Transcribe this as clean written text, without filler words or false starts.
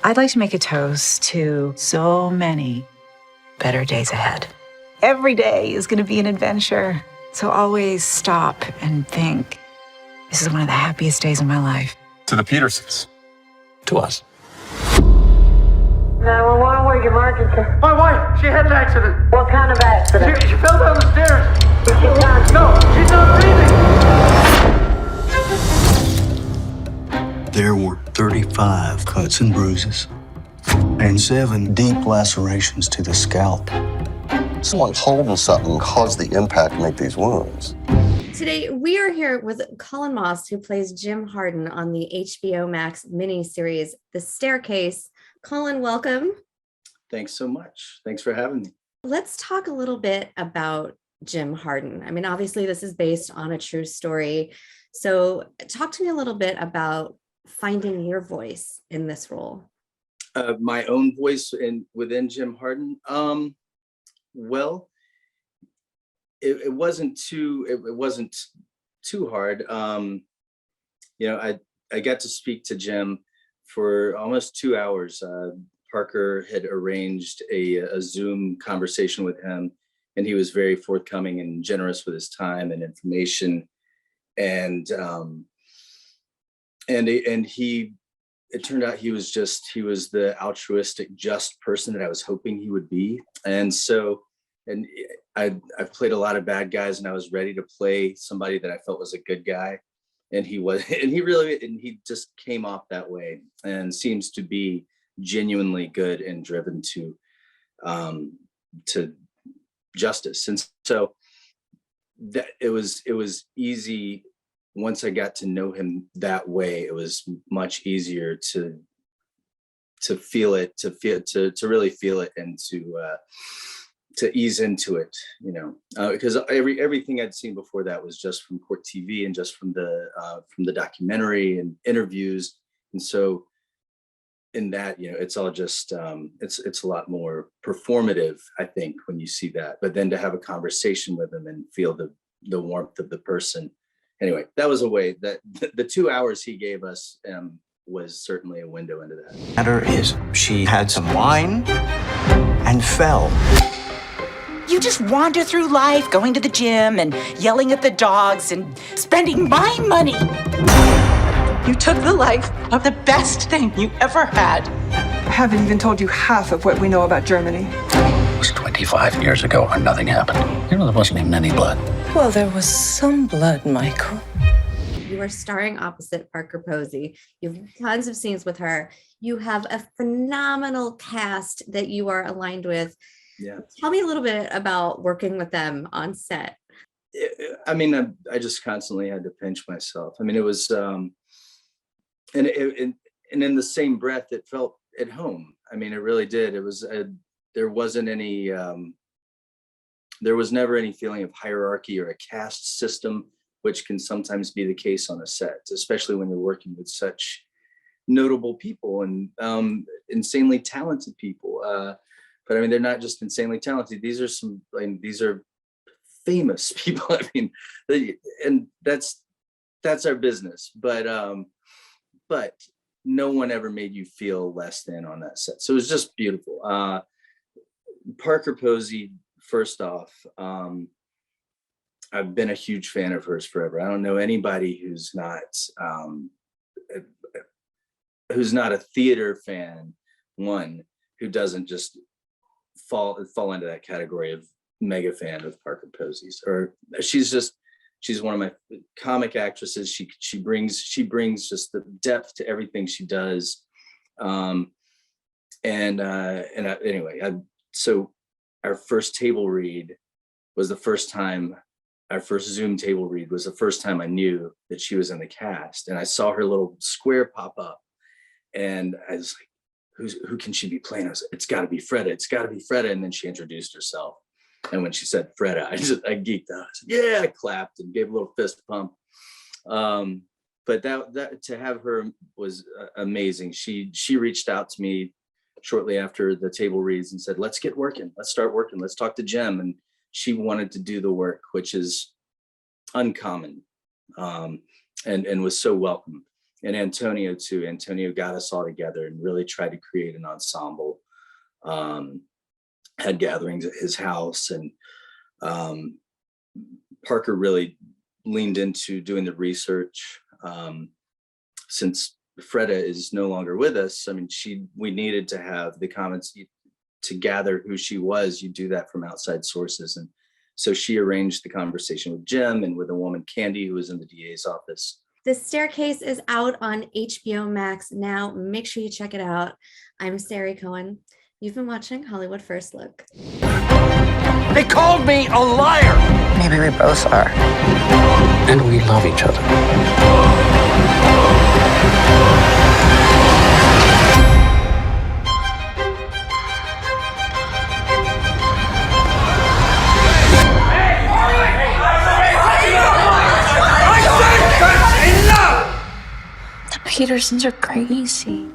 I'd like to make a toast to so many better days ahead. Every day is going to be an adventure. So always stop and think, this is one of the happiest days of my life. To the Petersons. To us. 911, where's your emergency? My wife, she had an accident. What kind of accident? She fell down the stairs. Is she conscious? No, she's not breathing. There were 35 cuts and bruises and 7 deep lacerations to the scalp. Someone holding something caused the impact to make these wounds. Today, we are here with Cullen Moss, who plays Jim Harden on the HBO Max miniseries, The Staircase. Colin, welcome. Thanks so much. Thanks for having me. Let's talk a little bit about Jim Harden. I mean, obviously, this is based on a true story. So talk to me a little bit about finding your voice in this role. My own voice within Jim Harden. Well, it wasn't too hard. I got to speak to Jim for almost 2 hours. Parker had arranged a Zoom conversation with him, and he was very forthcoming and generous with his time and information. And it turned out he was the altruistic, just person that I was hoping he would be. And so, I've played a lot of bad guys, and I was ready to play somebody that I felt was a good guy. And he just came off that way and seems to be genuinely good and driven to justice. And so that it was easy. Once I got to know him that way, it was much easier to feel it, to really feel it, and to ease into it, because everything I'd seen before that was just from court TV and just from the documentary and interviews. And so in that, it's all just, it's a lot more performative, I think, when you see that. But then to have a conversation with him and feel the warmth of the person. Anyway, that was a way that the 2 hours he gave us was certainly a window into that. Matter is, she had some wine and fell. You just wander through life, going to the gym and yelling at the dogs and spending my money. You took the life of the best thing you ever had. I haven't even told you half of what we know about Germany. It was 25 years ago when nothing happened. There wasn't even any blood. Well, there was some blood, Michael. You are starring opposite Parker Posey. You have tons of scenes with her. You have a phenomenal cast that you are aligned with. Yeah. Tell me a little bit about working with them on set. I just constantly had to pinch myself. It was, and in the same breath, it felt at home. It really did. It was, there wasn't any, there was never any feeling of hierarchy or a caste system, which can sometimes be the case on a set, especially when you're working with such notable people and insanely talented people. But they're not just insanely talented. These are famous people. And that's our business. But no one ever made you feel less than on that set. So it was just beautiful. Parker Posey, first off, I've been a huge fan of hers forever. I don't know anybody who's not a theater fan, who doesn't just fall into that category of mega fan of Parker Posey's. Or she's one of my comic actresses. She brings just the depth to everything she does. So our first table read was the first time. Our first Zoom table read was the first time I knew that she was in the cast, and I saw her little square pop up, and I was like, who can she be playing? I was like, it's got to be Freda. It's got to be Freda. And then she introduced herself. And when she said Freda, I geeked out. I said, yeah, I clapped and gave a little fist pump. But that to have her was amazing. She reached out to me shortly after the table reads and said, let's get working. Let's start working. Let's talk to Jim. And she wanted to do the work, which is uncommon, and was so welcome. and Antonio too. Antonio got us all together and really tried to create an ensemble. Had gatherings at his house, and Parker really leaned into doing the research. Since Freda is no longer with us, I mean, we needed to have the comments to gather who she was. You do that from outside sources, and so she arranged the conversation with Jim and with a woman, Candy, who was in the DA's office. The Staircase is out on HBO Max now. Make sure you check it out. I'm Sari Cohen. You've been watching Hollywood First Look. They called me a liar! Maybe we both are. And we love each other. The Petersons are crazy.